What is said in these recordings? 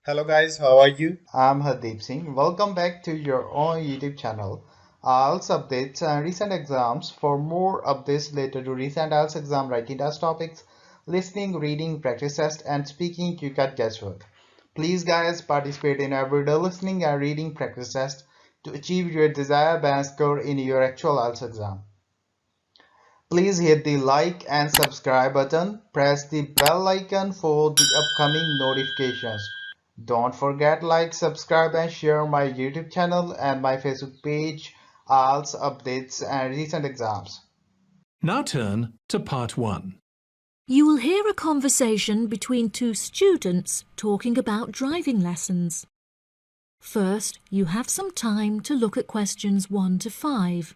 Hello guys, how are you? I'm Hardeep Singh. Welcome back to your own YouTube channel. IELTS updates and recent exams. For more updates related to recent IELTS exam writing test topics, listening, reading, practice test, and speaking, you got guesswork. Please, guys, participate in everyday listening and reading practice test to achieve your desired band score in your actual IELTS exam. Please hit the like and subscribe button. Press the bell icon for the upcoming notifications. Don't forget like, subscribe and share my YouTube channel and my Facebook page, IELTS updates and recent exams. Now turn to part 1. You will hear a conversation between two students talking about driving lessons. First, you have some time to look at questions 1 to 5.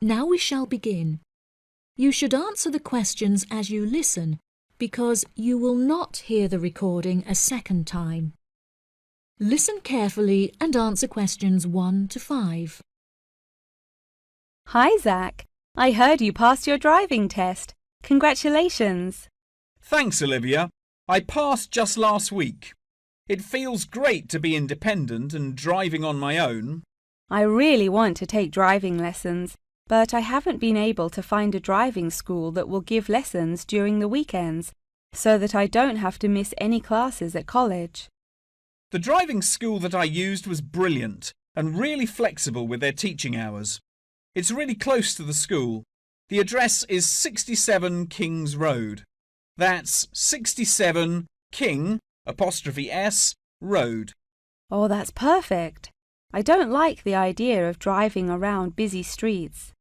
Now we shall begin. You should answer the questions as you listen, because you will not hear the recording a second time. Listen carefully and answer questions 1 to 5. Hi, Zach. I heard you passed your driving test. Congratulations. Thanks, Olivia. I passed just last week. It feels great to be independent and driving on my own. I really want to take driving lessons, but I haven't been able to find a driving school that will give lessons during the weekends, so that I don't have to miss any classes at college. The driving school that I used was brilliant and really flexible with their teaching hours. It's really close to the school. The address is 67 Kings Road. That's 67 King '(S) Road. Oh, that's perfect. I don't like the idea of driving around busy streets.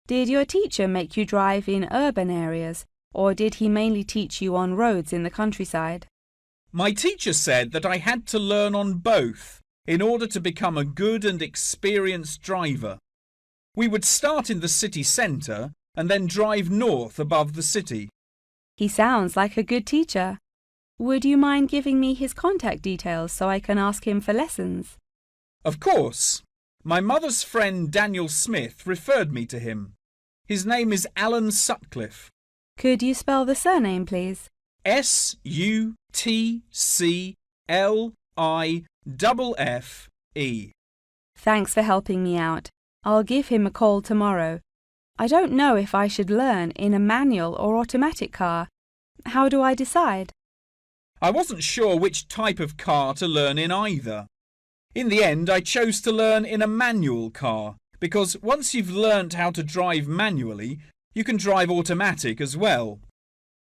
Did your teacher make you drive in urban areas, or did he mainly teach you on roads in the countryside? My teacher said that I had to learn on both in order to become a good and experienced driver. We would start in the city centre and then drive north above the city. He sounds like a good teacher. Would you mind giving me his contact details so I can ask him for lessons? Of course. My mother's friend Daniel Smith referred me to him. His name is Alan Sutcliffe. Could you spell the surname, please? Sutcliffe. Thanks for helping me out. I'll give him a call tomorrow. I don't know if I should learn in a manual or automatic car. How do I decide? I wasn't sure which type of car to learn in either. In the end, I chose to learn in a manual car because once you've learnt how to drive manually, you can drive automatic as well.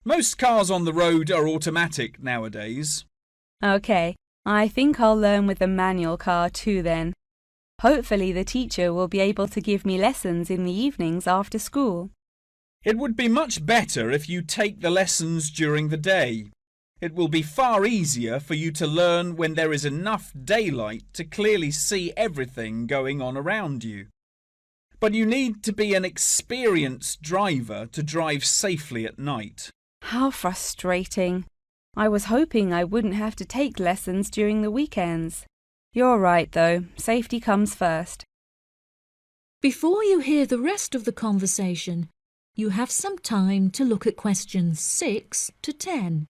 Most cars on the road are automatic nowadays. Okay, I think I'll learn with a manual car too then. Hopefully the teacher will be able to give me lessons in the evenings after school. It would be much better if you take the lessons during the day. It will be far easier for you to learn when there is enough daylight to clearly see everything going on around you. But you need to be an experienced driver to drive safely at night. How frustrating. I was hoping I wouldn't have to take lessons during the weekends. You're right though, safety comes first. Before you hear the rest of the conversation, you have some time to look at questions 6 to 10.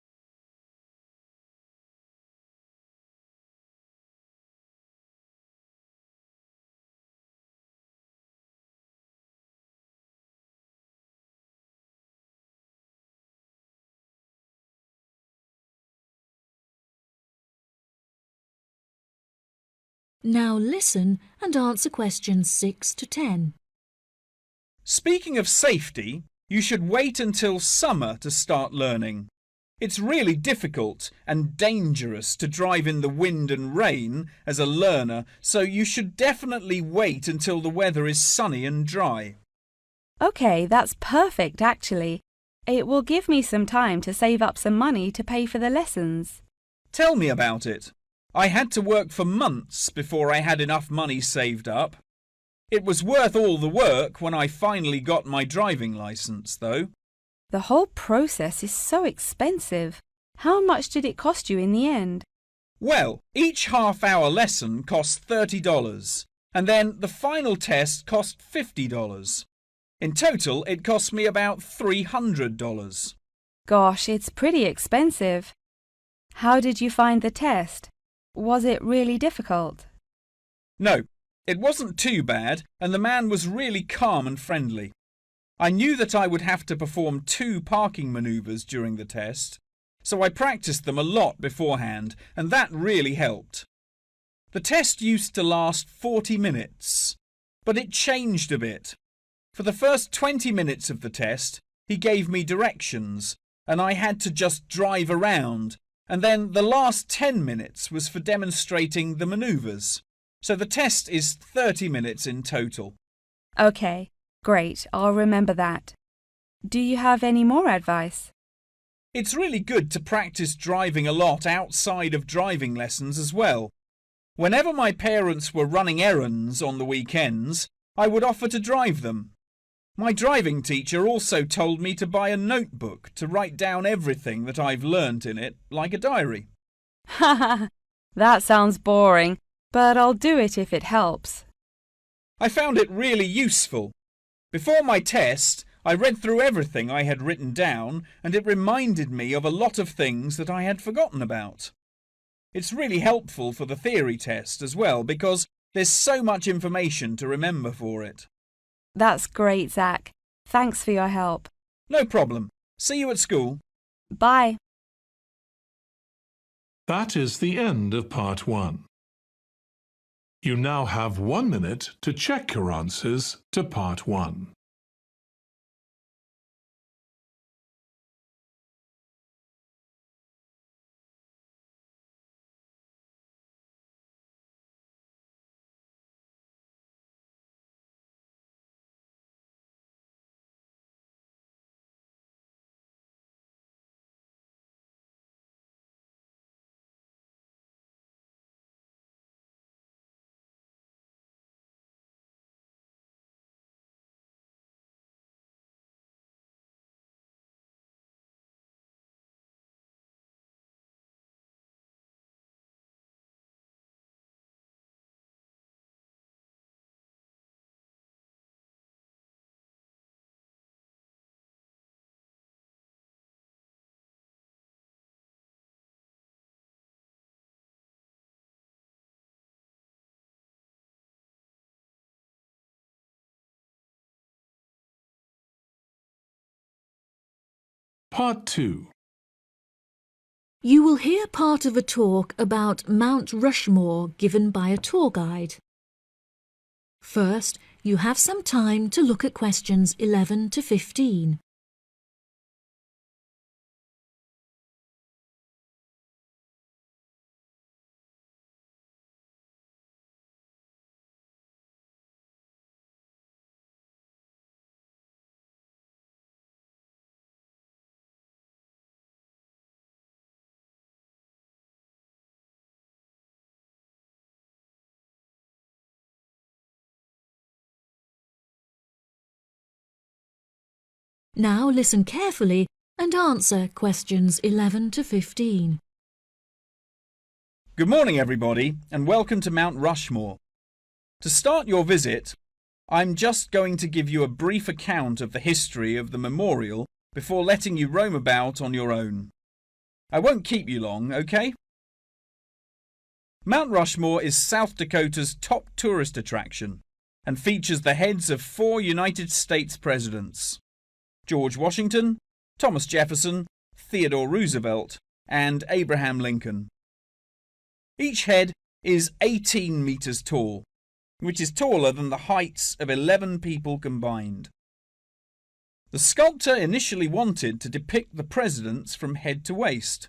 Now listen and answer questions 6 to 10. Speaking of safety, you should wait until summer to start learning. It's really difficult and dangerous to drive in the wind and rain as a learner, so you should definitely wait until the weather is sunny and dry. OK, that's perfect actually. It will give me some time to save up some money to pay for the lessons. Tell me about it. I had to work for months before I had enough money saved up. It was worth all the work when I finally got my driving licence, though. The whole process is so expensive. How much did it cost you in the end? Well, each half-hour lesson cost $30, and then the final test cost $50. In total, it cost me about $300. Gosh, it's pretty expensive. How did you find the test? Was it really difficult? No, it wasn't too bad, and the man was really calm and friendly. I knew that I would have to perform 2 parking manoeuvres during the test, so I practiced them a lot beforehand, and that really helped. The test used to last 40 minutes, but it changed a bit. For the first 20 minutes of the test, he gave me directions, and I had to just drive around, and then the last 10 minutes was for demonstrating the manoeuvres. So the test is 30 minutes in total. OK, great, I'll remember that. Do you have any more advice? It's really good to practice driving a lot outside of driving lessons as well. Whenever my parents were running errands on the weekends, I would offer to drive them. My driving teacher also told me to buy a notebook to write down everything that I've learnt in it, like a diary. Haha, that sounds boring, but I'll do it if it helps. I found it really useful. Before my test, I read through everything I had written down, and it reminded me of a lot of things that I had forgotten about. It's really helpful for the theory test as well, because there's so much information to remember for it. That's great, Zach. Thanks for your help. No problem. See you at school. Bye. That is the end of part 1. You now have 1 minute to check your answers to part 1. Part 2. You will hear part of a talk about Mount Rushmore given by a tour guide. First, you have some time to look at questions 11 to 15. Now listen carefully and answer questions 11 to 15. Good morning, everybody, and welcome to Mount Rushmore. To start your visit, I'm just going to give you a brief account of the history of the memorial before letting you roam about on your own. I won't keep you long, okay? Mount Rushmore is South Dakota's top tourist attraction and features the heads of 4 United States presidents: George Washington, Thomas Jefferson, Theodore Roosevelt, and Abraham Lincoln. Each head is 18 metres tall, which is taller than the heights of 11 people combined. The sculptor initially wanted to depict the presidents from head to waist,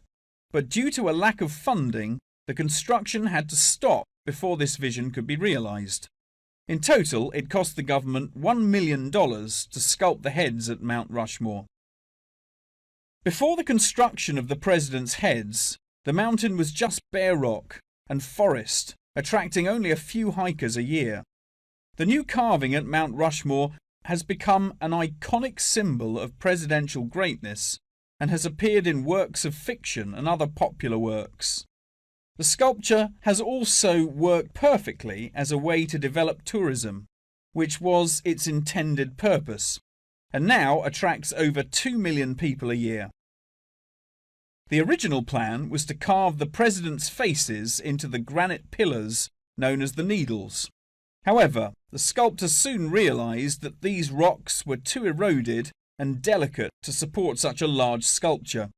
but due to a lack of funding, the construction had to stop before this vision could be realised. In total, it cost the government $1 million to sculpt the heads at Mount Rushmore. Before the construction of the presidents' heads, the mountain was just bare rock and forest, attracting only a few hikers a year. The new carving at Mount Rushmore has become an iconic symbol of presidential greatness and has appeared in works of fiction and other popular works. The sculpture has also worked perfectly as a way to develop tourism, which was its intended purpose, and now attracts over 2 million people a year. The original plan was to carve the presidents' faces into the granite pillars known as the Needles. However, the sculptor soon realised that these rocks were too eroded and delicate to support such a large sculpture.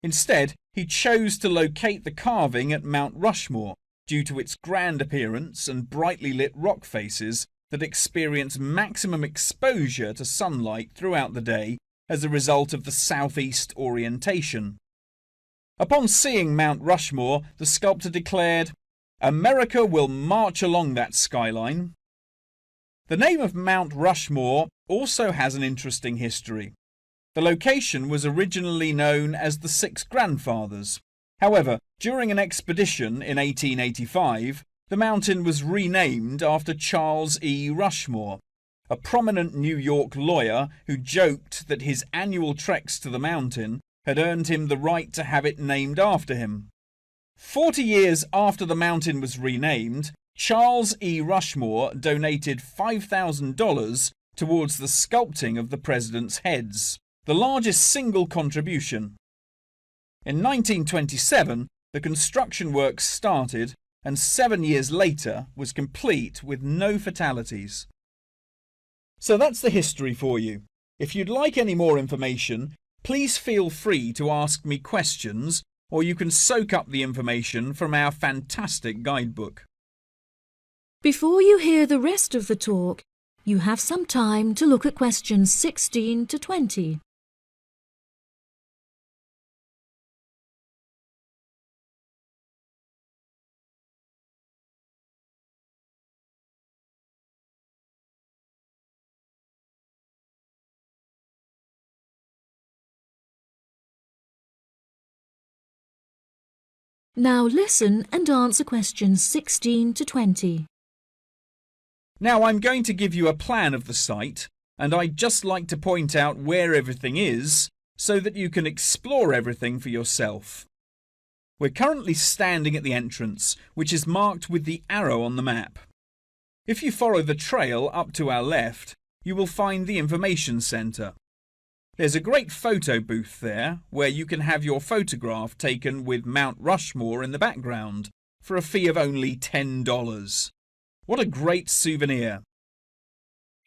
Instead, he chose to locate the carving at Mount Rushmore due to its grand appearance and brightly lit rock faces that experience maximum exposure to sunlight throughout the day as a result of the southeast orientation. Upon seeing Mount Rushmore, the sculptor declared, "America will march along that skyline." The name of Mount Rushmore also has an interesting history. The location was originally known as the Six Grandfathers. However, during an expedition in 1885, the mountain was renamed after Charles E. Rushmore, a prominent New York lawyer who joked that his annual treks to the mountain had earned him the right to have it named after him. 40 years after the mountain was renamed, Charles E. Rushmore donated $5,000 towards the sculpting of the presidents' heads, the largest single contribution. In 1927, the construction works started and 7 years later was complete with no fatalities. So that's the history for you. If you'd like any more information, please feel free to ask me questions, or you can soak up the information from our fantastic guidebook. Before you hear the rest of the talk, you have some time to look at questions 16 to 20. Now listen and answer questions 16 to 20. Now I'm going to give you a plan of the site, and I'd just like to point out where everything is so that you can explore everything for yourself. We're currently standing at the entrance, which is marked with the arrow on the map. If you follow the trail up to our left, you will find the information centre. There's a great photo booth there where you can have your photograph taken with Mount Rushmore in the background for a fee of only $10. What a great souvenir!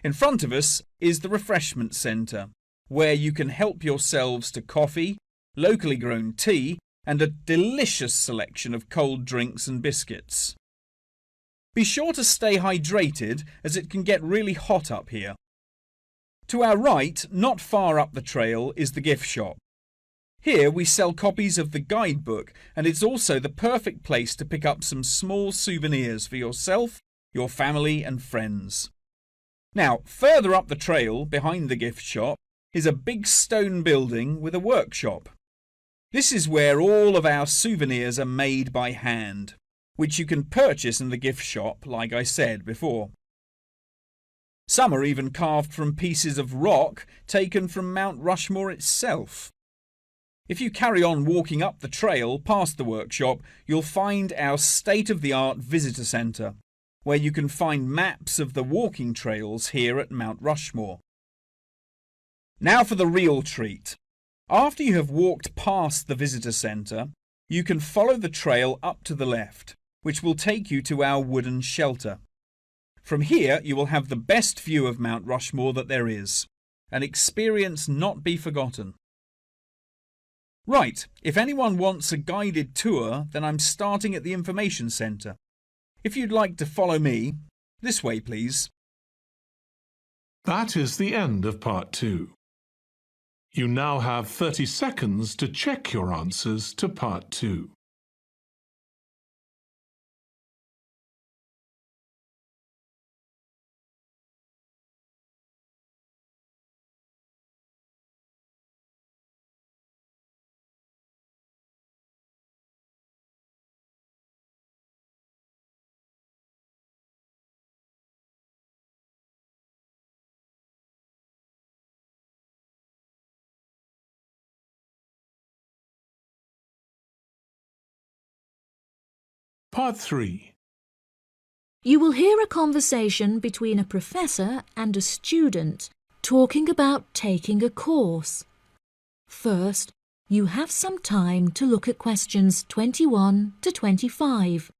In front of us is the refreshment centre, where you can help yourselves to coffee, locally grown tea, and a delicious selection of cold drinks and biscuits. Be sure to stay hydrated as it can get really hot up here. To our right, not far up the trail, is the gift shop. Here we sell copies of the guidebook, and it's also the perfect place to pick up some small souvenirs for yourself, your family and friends. Now, further up the trail, behind the gift shop, is a big stone building with a workshop. This is where all of our souvenirs are made by hand, which you can purchase in the gift shop, like I said before. Some are even carved from pieces of rock taken from Mount Rushmore itself. If you carry on walking up the trail past the workshop, you'll find our state-of-the-art visitor centre, where you can find maps of the walking trails here at Mount Rushmore. Now for the real treat. After you have walked past the visitor centre, you can follow the trail up to the left, which will take you to our wooden shelter. From here you will have the best view of Mount Rushmore that there is, an experience not be forgotten. Right, if anyone wants a guided tour, then I'm starting at the information centre, If you'd like to follow me, this way please. That is the end of Part 2. You now have 30 seconds to check your answers to Part 2. Part 3. You will hear a conversation between a professor and a student talking about taking a course. First, you have some time to look at questions 21 to 25.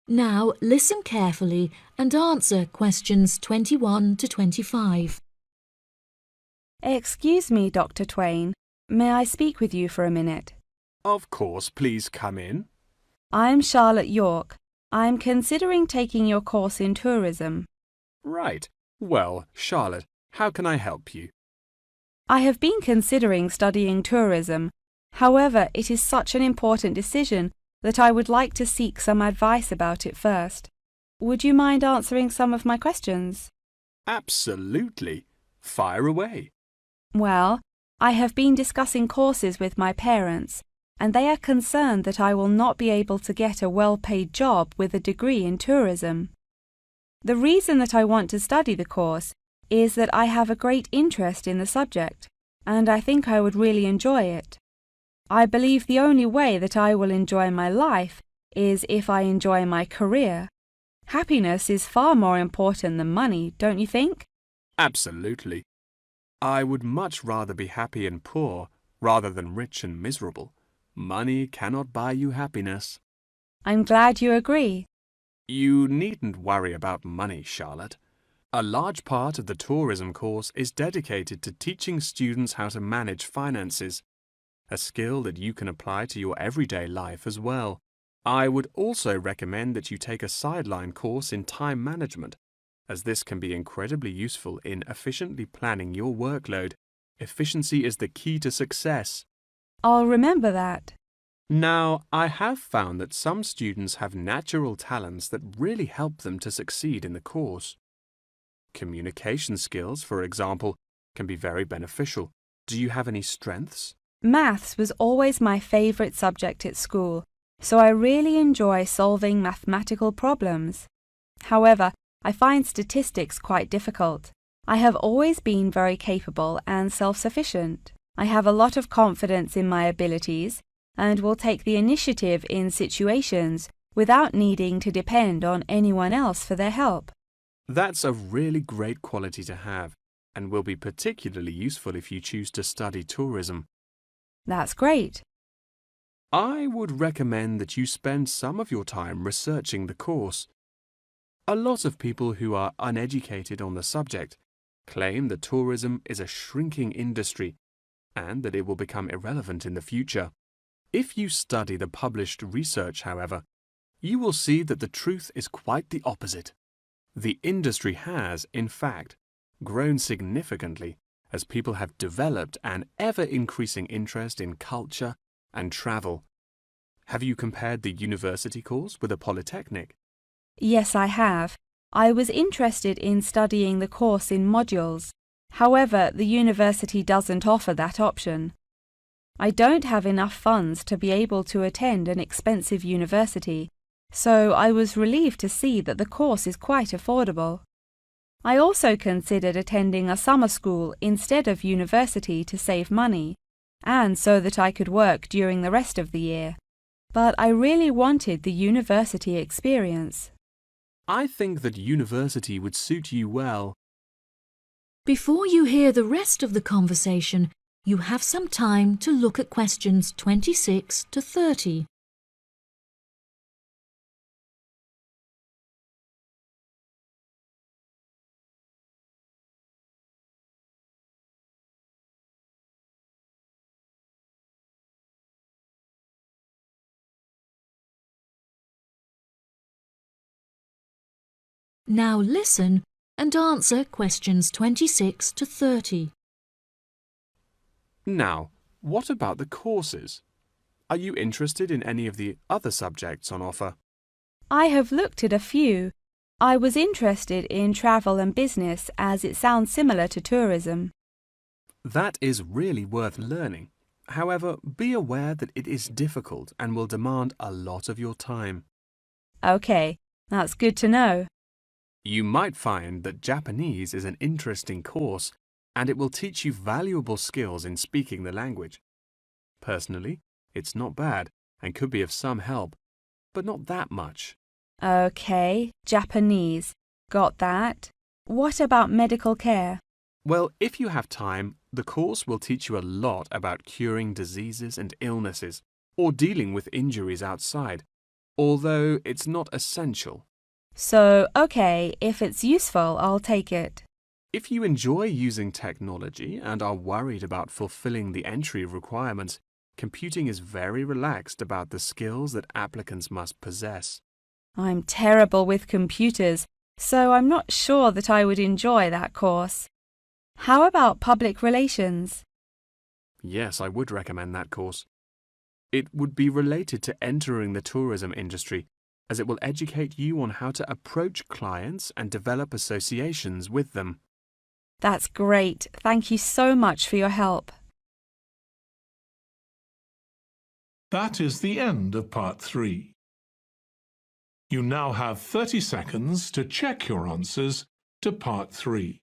Now listen carefully and answer questions 21 to 25. Excuse me, Dr. Twain. May I speak with you for a minute? Of course, please come in. I'm Charlotte York. I'm considering taking your course in tourism. Right. Well, Charlotte, how can I help you? I have been considering studying tourism. However, it is such an important decision that I would like to seek some advice about it first. Would you mind answering some of my questions? Absolutely. Fire away. Well, I have been discussing courses with my parents, and they are concerned that I will not be able to get a well-paid job with a degree in tourism. The reason that I want to study the course is that I have a great interest in the subject, and I think I would really enjoy it. I believe the only way that I will enjoy my life is if I enjoy my career. Happiness is far more important than money, don't you think? Absolutely. I would much rather be happy and poor rather than rich and miserable. Money cannot buy you happiness. I'm glad you agree. You needn't worry about money, Charlotte. A large part of the tourism course is dedicated to teaching students how to manage finances, a skill that you can apply to your everyday life as well. I would also recommend that you take a sideline course in time management, as this can be incredibly useful in efficiently planning your workload. Efficiency is the key to success. I'll remember that. Now, I have found that some students have natural talents that really help them to succeed in the course. Communication skills, for example, can be very beneficial. Do you have any strengths? Maths was always my favourite subject at school, so I really enjoy solving mathematical problems. However, I find statistics quite difficult. I have always been very capable and self-sufficient. I have a lot of confidence in my abilities and will take the initiative in situations without needing to depend on anyone else for their help. That's a really great quality to have and will be particularly useful if you choose to study tourism. That's great. I would recommend that you spend some of your time researching the course. A lot of people who are uneducated on the subject claim that tourism is a shrinking industry and that it will become irrelevant in the future. If you study the published research, however, you will see that the truth is quite the opposite. The industry has, in fact, grown significantly as people have developed an ever-increasing interest in culture and travel. Have you compared the university course with a polytechnic? Yes, I have. I was interested in studying the course in modules. However, the university doesn't offer that option. I don't have enough funds to be able to attend an expensive university, so I was relieved to see that the course is quite affordable. I also considered attending a summer school instead of university to save money, and so that I could work during the rest of the year. But I really wanted the university experience. I think that university would suit you well. Before you hear the rest of the conversation, you have some time to look at questions 26 to 30. Now listen and answer questions 26 to 30. Now, what about the courses? Are you interested in any of the other subjects on offer? I have looked at a few. I was interested in travel and business as it sounds similar to tourism. That is really worth learning. However, be aware that it is difficult and will demand a lot of your time. Okay, that's good to know. You might find that Japanese is an interesting course and it will teach you valuable skills in speaking the language. Personally, it's not bad and could be of some help, but not that much. Okay, Japanese. Got that. What about medical care? Well, if you have time, the course will teach you a lot about curing diseases and illnesses or dealing with injuries outside, although it's not essential. So, okay, if it's useful, I'll take it. If you enjoy using technology and are worried about fulfilling the entry requirements, computing is very relaxed about the skills that applicants must possess. I'm terrible with computers, so I'm not sure that I would enjoy that course. How about public relations? Yes, I would recommend that course. It would be related to entering the tourism industry, as it will educate you on how to approach clients and develop associations with them. That's great. Thank you so much for your help. That is the end of part 3. You now have 30 seconds to check your answers to part 3.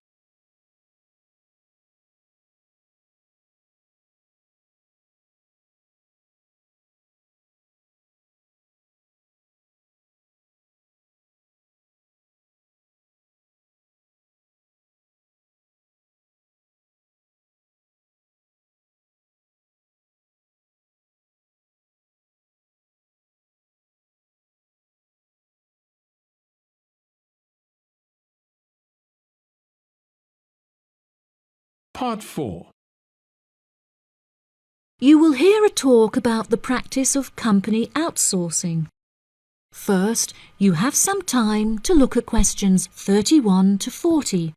Part 4. You will hear a talk about the practice of company outsourcing. First, you have some time to look at questions 31 to 40.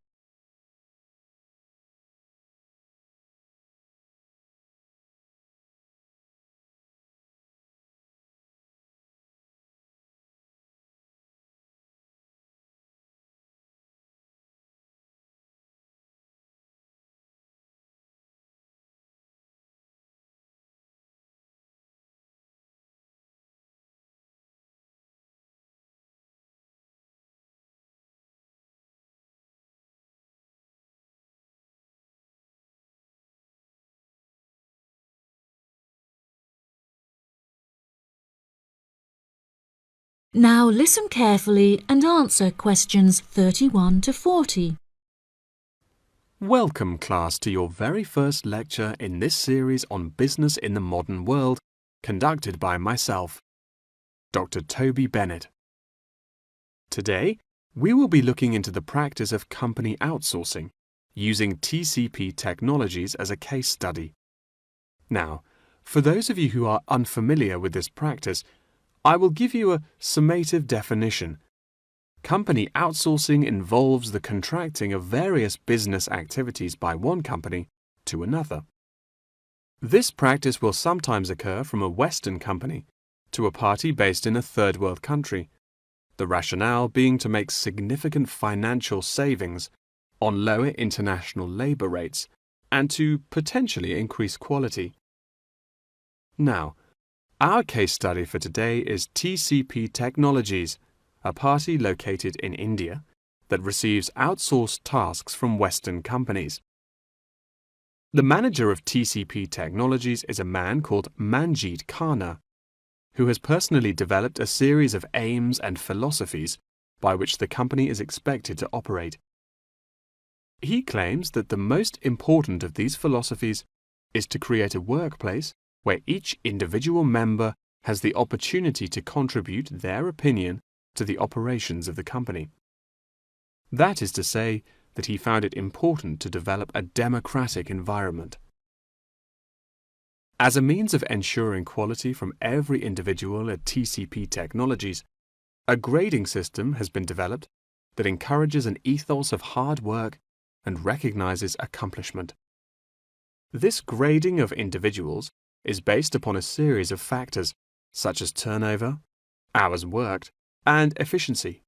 Now listen carefully and answer questions 31 to 40. Welcome, class, to your very first lecture in this series on business in the modern world, conducted by myself, Dr. Toby Bennett. Today, we will be looking into the practice of company outsourcing, using TCP technologies as a case study. Now, for those of you who are unfamiliar with this practice, I will give you a summative definition. Company outsourcing involves the contracting of various business activities by one company to another. This practice will sometimes occur from a Western company to a party based in a third world country, the rationale being to make significant financial savings on lower international labour rates and to potentially increase quality. Now, our case study for today is TCP Technologies, a party located in India that receives outsourced tasks from Western companies. The manager of TCP Technologies is a man called Manjeet Khanna, who has personally developed a series of aims and philosophies by which the company is expected to operate. He claims that the most important of these philosophies is to create a workplace where each individual member has the opportunity to contribute their opinion to the operations of the company. That is to say that he found it important to develop a democratic environment. As a means of ensuring quality from every individual at TCP Technologies, a grading system has been developed that encourages an ethos of hard work and recognizes accomplishment. This grading of individuals is based upon a series of factors such as turnover, hours worked, and efficiency.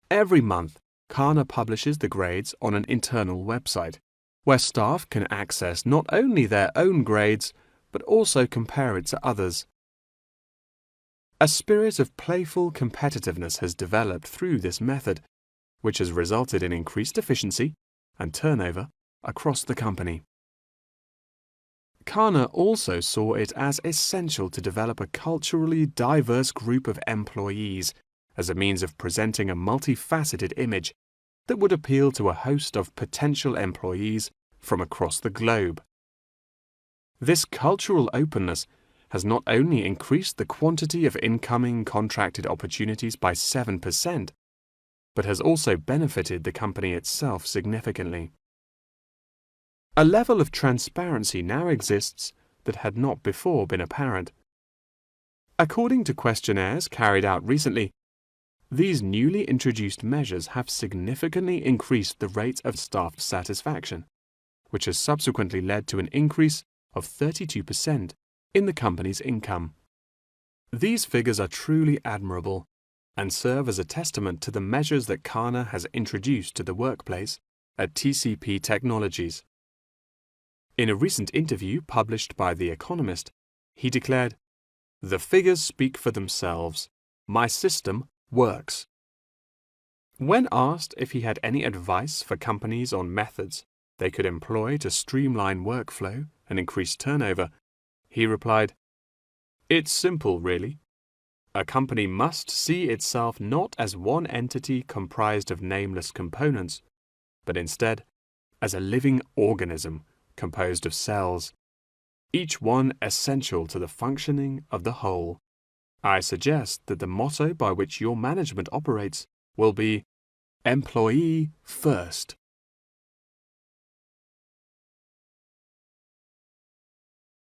Every month, Kana publishes the grades on an internal website, where staff can access not only their own grades, but also compare it to others. A spirit of playful competitiveness has developed through this method, which has resulted in increased efficiency and turnover across the company. Kana also saw it as essential to develop a culturally diverse group of employees as a means of presenting a multifaceted image that would appeal to a host of potential employees from across the globe. This cultural openness has not only increased the quantity of incoming contracted opportunities by 7%, but has also benefited the company itself significantly. A level of transparency now exists that had not before been apparent. According to questionnaires carried out recently, these newly introduced measures have significantly increased the rate of staff satisfaction, which has subsequently led to an increase of 32% in the company's income. These figures are truly admirable and serve as a testament to the measures that Kana has introduced to the workplace at TCP Technologies. In a recent interview published by The Economist, he declared, "The figures speak for themselves. My system works." When asked if he had any advice for companies on methods they could employ to streamline workflow and increase turnover, he replied, "It's simple, really. A company must see itself not as one entity comprised of nameless components, but instead as a living organism composed of cells, each one essential to the functioning of the whole. I suggest that the motto by which your management operates will be employee first."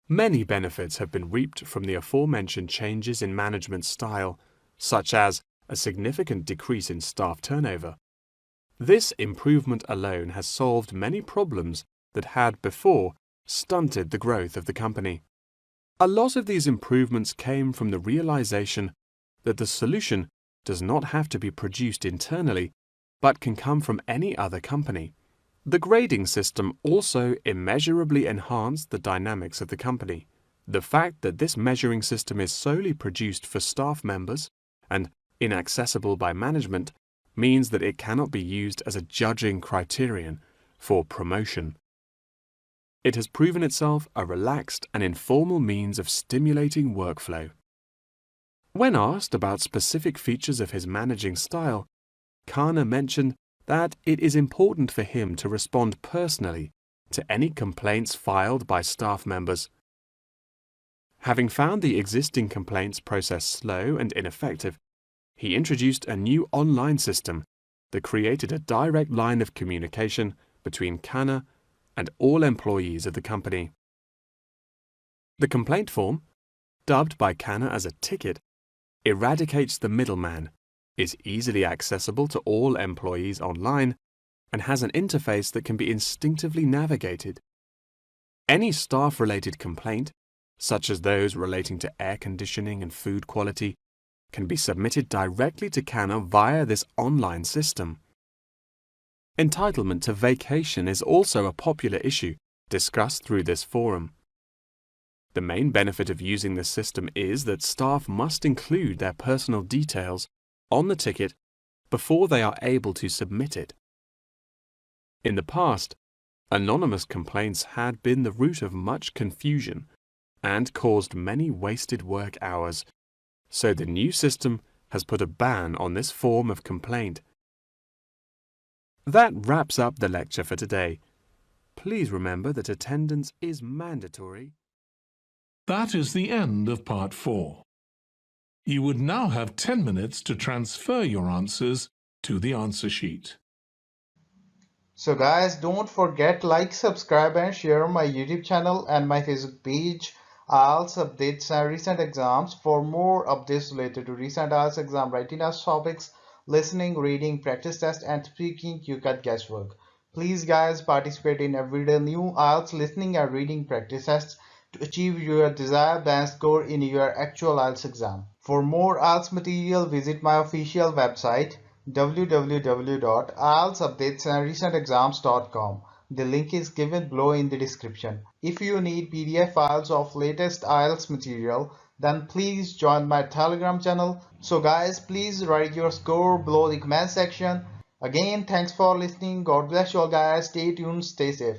Many benefits have been reaped from the aforementioned changes in management style, such as a significant decrease in staff turnover. This improvement alone has solved many problems that had before stunted the growth of the company. A lot of these improvements came from the realization that the solution does not have to be produced internally, but can come from any other company. The grading system also immeasurably enhanced the dynamics of the company. The fact that this measuring system is solely produced for staff members and inaccessible by management means that it cannot be used as a judging criterion for promotion. It has proven itself a relaxed and informal means of stimulating workflow. When asked about specific features of his managing style, Kana mentioned that it is important for him to respond personally to any complaints filed by staff members. Having found the existing complaints process slow and ineffective, he introduced a new online system that created a direct line of communication between Kana and all employees of the company. The complaint form, dubbed by Kana as a ticket, eradicates the middleman, is easily accessible to all employees online, and has an interface that can be instinctively navigated. Any staff-related complaint, such as those relating to air conditioning and food quality, can be submitted directly to Kana via this online system. Entitlement to vacation is also a popular issue discussed through this forum. The main benefit of using this system is that staff must include their personal details on the ticket before they are able to submit it. In the past, anonymous complaints had been the root of much confusion and caused many wasted work hours, so the new system has put a ban on this form of complaint. That wraps up the lecture for today. Please remember that attendance is mandatory. That is the end of part 4. You would now have 10 minutes to transfer your answers to the answer sheet. So guys, don't forget like, subscribe and share my YouTube channel and my Facebook page, IELTS updates and recent exams. For more updates related to recent IELTS exam writing test topics, listening, reading, practice test and speaking, you cut guesswork. Please guys, participate in everyday new IELTS listening and reading practice tests to achieve your desired band score in your actual IELTS exam. For more IELTS material, visit my official website www.ieltsupdatesandrecentexams.com. The link is given below in the description. If you need PDF files of latest IELTS material, then please join my Telegram channel. So guys, please write your score below the comment section. Again, thanks for listening. God bless you all guys. Stay tuned, stay safe.